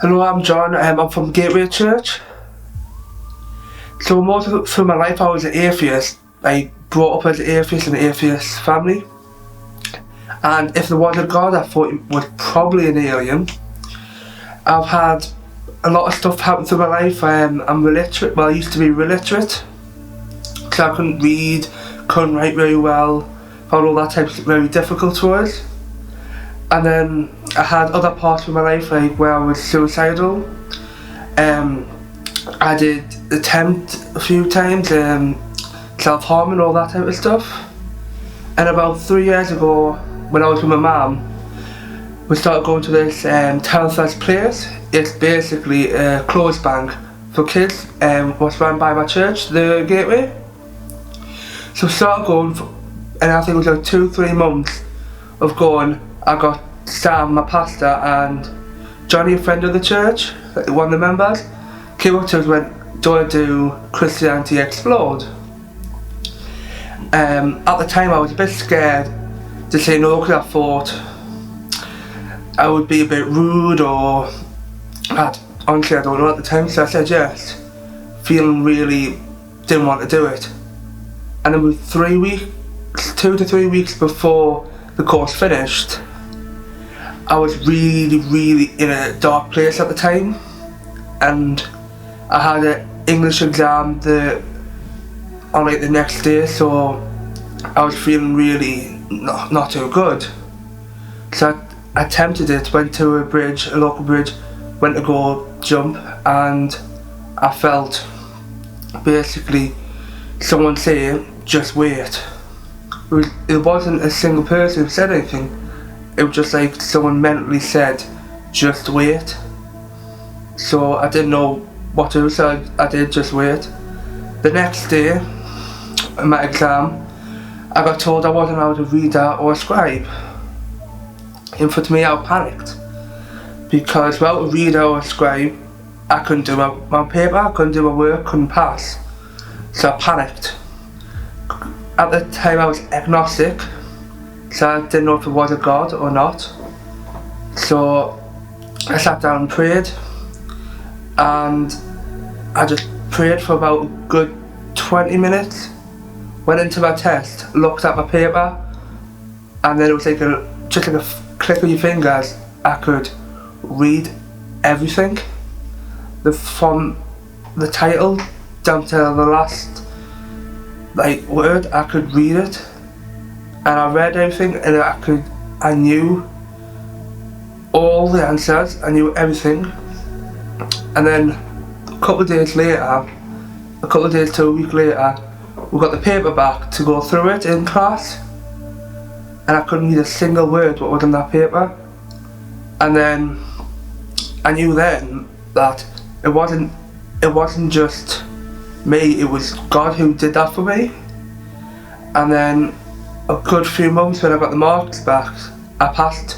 Hello, I'm John. I'm from Gateway Church. So most of through my life I was an atheist. I brought up as an atheist in an atheist family. And if there was a God, I thought it was probably an alien. I've had a lot of stuff happen through my life. I'm illiterate. Well, I used to be illiterate. So I couldn't read, couldn't write very well. Found all that type of stuff very difficult to us. And then I had other parts of my life like where I was suicidal. I did attempt a few times, self-harming, all that type of stuff. And about 3 years ago, when I was with my mum, we started going to this Telfast place. It's basically a clothes bank for kids, was run by my church, the Gateway. So we started going, and I think it was like 2-3 months of going. I got Sam, my pastor, and Johnny, a friend of the church, one of the members, came up to us and went, "Do you want to do Christianity Explored?" At the time I was a bit scared to say no because I thought I would be a bit rude, or honestly I don't know at the time, so I said yes, feeling really didn't want to do it. And then with 2 to 3 weeks before the course finished, I was really in a dark place at the time, and I had an English exam on the next day, so I was feeling really not too good. So I attempted it, went to a local bridge, went to go jump, and I felt basically someone saying, "Just wait." It wasn't a single person who said anything. It was just like someone mentally said, "Just wait." So I didn't know what to do, so I did just wait. The next day, in my exam, I got told I wasn't allowed to read or scribe. And for me, I panicked, because without a reader or a scribe, I couldn't do my paper, I couldn't do my work, couldn't pass. So I panicked. At the time I was agnostic, so I didn't know if there was a God or not. So I sat down and prayed, and I just prayed for about a good 20 minutes, went into my test, looked at my paper, and then it was like just like a click of your fingers, I could read everything. From the title down to the last word, I could read it, and I read everything, and I knew all the answers, I knew everything. And then a couple of days to a week later, we got the paper back to go through it in class, and I couldn't read a single word what was on that paper. And then I knew then that it wasn't just me, it was God who did that for me. And then a good few months when I got the marks back, I passed.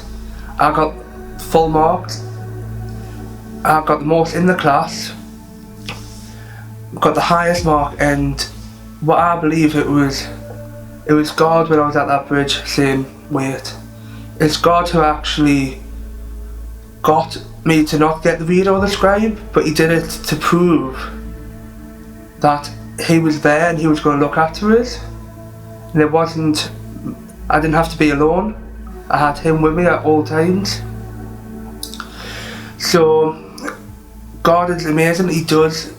I got full marks. I got the most in the class. Got the highest mark, and what I believe it was God when I was at that bridge saying, "Wait." It's God who actually got me to not get the reader or the scribe, but he did it to prove that he was there and he was going to look after us. And I didn't have to be alone. I had him with me at all times. So God is amazing. He does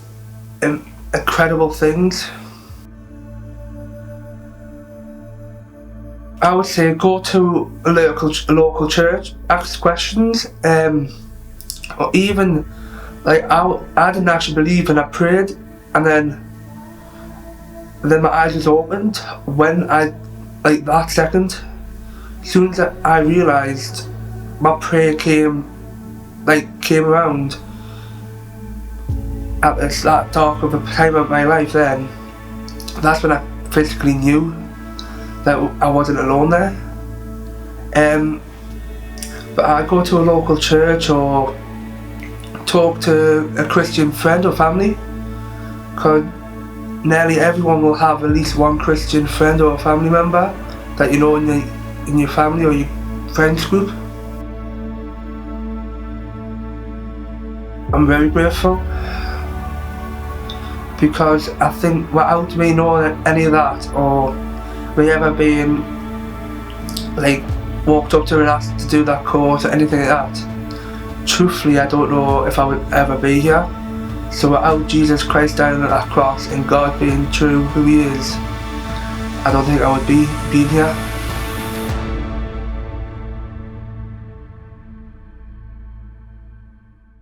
incredible things. I would say go to a local church, ask questions, or even I didn't actually believe, and I prayed, and then my eyes was opened when that second. As soon as I realised my prayer came around at that dark of a time of my life, then that's when I physically knew that I wasn't alone there. But I go to a local church or talk to a Christian friend or family, because nearly everyone will have at least one Christian friend or a family member that you know in your family or your friends group. I'm very grateful, because I think without me knowing any of that, or me ever being like walked up to and asked to do that course or anything like that, truthfully I don't know if I would ever be here. So without Jesus Christ dying on that cross and God being true who he is, I don't think I would be here.